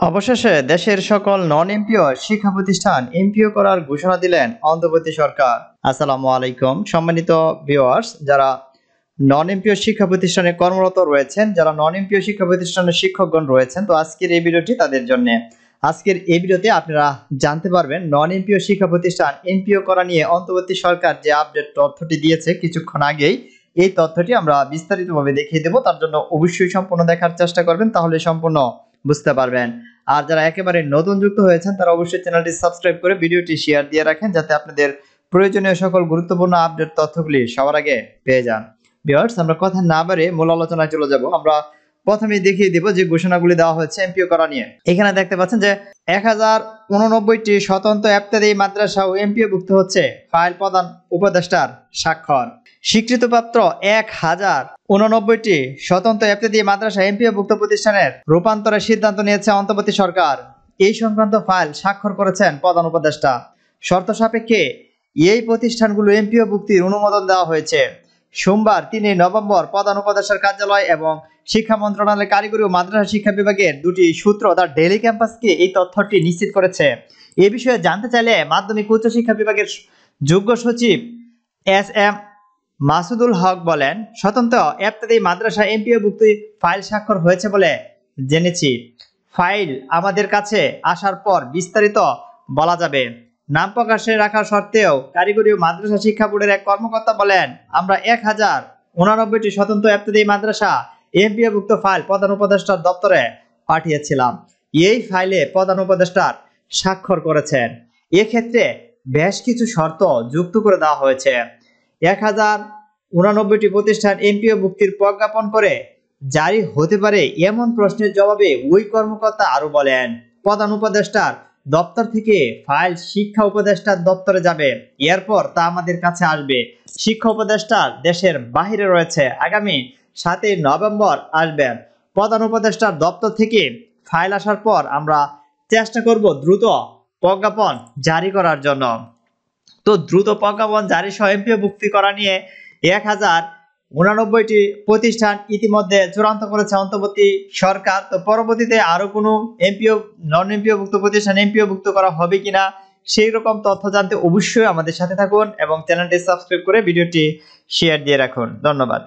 অবশেষে দেশের সকল নন এমপিও শিক্ষা প্রতিষ্ঠান এমপিও করার ঘোষণা দিলেন অন্তর্বর্তী সরকার। আসসালামু আলাইকুম সম্মানিত ভিউয়ার্স, যারা নন এমপিও শিক্ষা প্রতিষ্ঠানে কর্মরত রয়েছেন, যারা নন এমপিও শিক্ষা প্রতিষ্ঠানের শিক্ষকগণ রয়েছেন, তো আজকের এই ভিডিওটি তাদের জন্য। আজকের এই ভিডিওতে আপনারা জানতে পারবেন নন এমপিও শিক্ষা প্রতিষ্ঠান এমপিও করা নিয়ে অন্তর্বর্তী সরকার যে আপডেট তথ্যটি দিয়েছে কিছুক্ষণ আগেই, এই তথ্যটি আমরা বিস্তারিতভাবে দেখিয়ে দেব। তার জন্য অবশ্যই সম্পূর্ণ দেখার চেষ্টা করবেন, তাহলে সম্পূর্ণ বুঝতে পারবেন। আর যারা একেবারে নতুন যুক্ত হয়েছেন তারা অবশ্যই চ্যানেলটি সাবস্ক্রাইব করে ভিডিওটি শেয়ার দিয়ে রাখেন, যাতে আপনাদের প্রয়োজনীয় সকল গুরুত্বপূর্ণ আপডেট তথ্যগুলি সবার আগে পেয়ে যান। ভিউয়ার্স, আমরা কথা না বাড়িয়ে মূল আলোচনায় চলে যাব। আমরা প্রথমেই দেখিয়ে দেব যে ঘোষণাগুলি দেওয়া হয়েছে এমপিও করা নিয়ে। এখানে দেখতে পাচ্ছেন যে 1089টি স্বতন্ত্র ইফতেদায়ী মাদ্রাসা ও এমপিও ভুক্ত হচ্ছে, ফাইল প্রধান উপদেষ্টার স্বাক্ষর। স্বীকৃতিপ্রাপ্ত 1089টি স্বতন্ত্র ইফতেদায়ী মাদ্রাসা এমপিও ভুক্ত প্রতিষ্ঠানের রূপান্তরের সিদ্ধান্ত নিয়েছে অন্তর্বর্তী সরকার। এই সংক্রান্ত ফাইল স্বাক্ষর করেছেন প্রধান উপদেষ্টা। শর্ত সাপেক্ষে এই প্রতিষ্ঠানগুলো এমপিও ভুক্তির অনুমোদন দেওয়া হয়েছে। সোমবার 3 নভেম্বর প্রধান উপদেষ্টার কার্যালয় এবং শিক্ষা মন্ত্রণালয়ের কারিগরি ও মাদ্রাসা শিক্ষা বিভাগের দুটি সূত্র দ্য ডেইলি ক্যাম্পাসকে এই তথ্যটি নিশ্চিত করেছে। এ বিষয়ে জানতে চাইলে মাধ্যমিক উচ্চ শিক্ষা বিভাগের যুগ্ম সচিব SM মাসুদুল হক বলেন, স্বতন্ত্র ইফতেদায়ী মাদ্রাসা এমপিও ভুক্তি ফাইল স্বাক্ষর হয়েছে বলে জেনেছি। ফাইল আমাদের কাছে আসার পর বিস্তারিত বলা যাবে। নাম প্রকাশে রাখার সত্ত্বেও কারিগরি ও মাদ্রাসা শিক্ষা বোর্ডের এক কর্মকর্তা বলেন, আমরা 1089টি স্বতন্ত্র ইফতেদায়ী মাদ্রাসা এমপিও ভুক্ত ফাইল প্রধান উপদেষ্টার দপ্তরে পাঠিয়েছিলাম। এই ফাইলে প্রধান উপদেষ্টার স্বাক্ষর করেছেন। এক্ষেত্রে বেশ কিছু শর্ত যুক্ত করে দেওয়া হয়েছে। 1089টি প্রতিষ্ঠান এমপিও ভুক্তির প্রজ্ঞাপন করে জারি হতে পারে এমন প্রশ্নের জবাবে ওই কর্মকর্তা আরো বলেন, প্রধান উপদেষ্টার দপ্তর থেকে ফাইল শিক্ষা উপদেষ্টার দপ্তরে যাবে, এরপর তা আমাদের কাছে আসবে। শিক্ষা উপদেষ্টা দেশের বাহিরে রয়েছে, আগামী 7 নভেম্বর আসবেন। প্রধান উপদেষ্টার দপ্তর থেকে ফাইল আসার পর আমরা চেষ্টা করব দ্রুত প্রজ্ঞাপন জারি করার জন্য। তো দ্রুত প্রজ্ঞাপন জারি সহ এমপিও ভুক্তি করা নিয়ে 1089টি প্রতিষ্ঠান ইতিমধ্যে চূড়ান্ত করেছে অন্তর্বর্তী সরকার। তো পরবর্তীতে আরো কোনো এমপিও নন এমপিও ভুক্ত প্রতিষ্ঠান এমপিও ভুক্ত করা হবে কিনা সেই রকম তথ্য জানতে অবশ্যই আমাদের সাথে থাকুন এবং চ্যানেলটি সাবস্ক্রাইব করে ভিডিওটি শেয়ার দিয়ে রাখুন। ধন্যবাদ।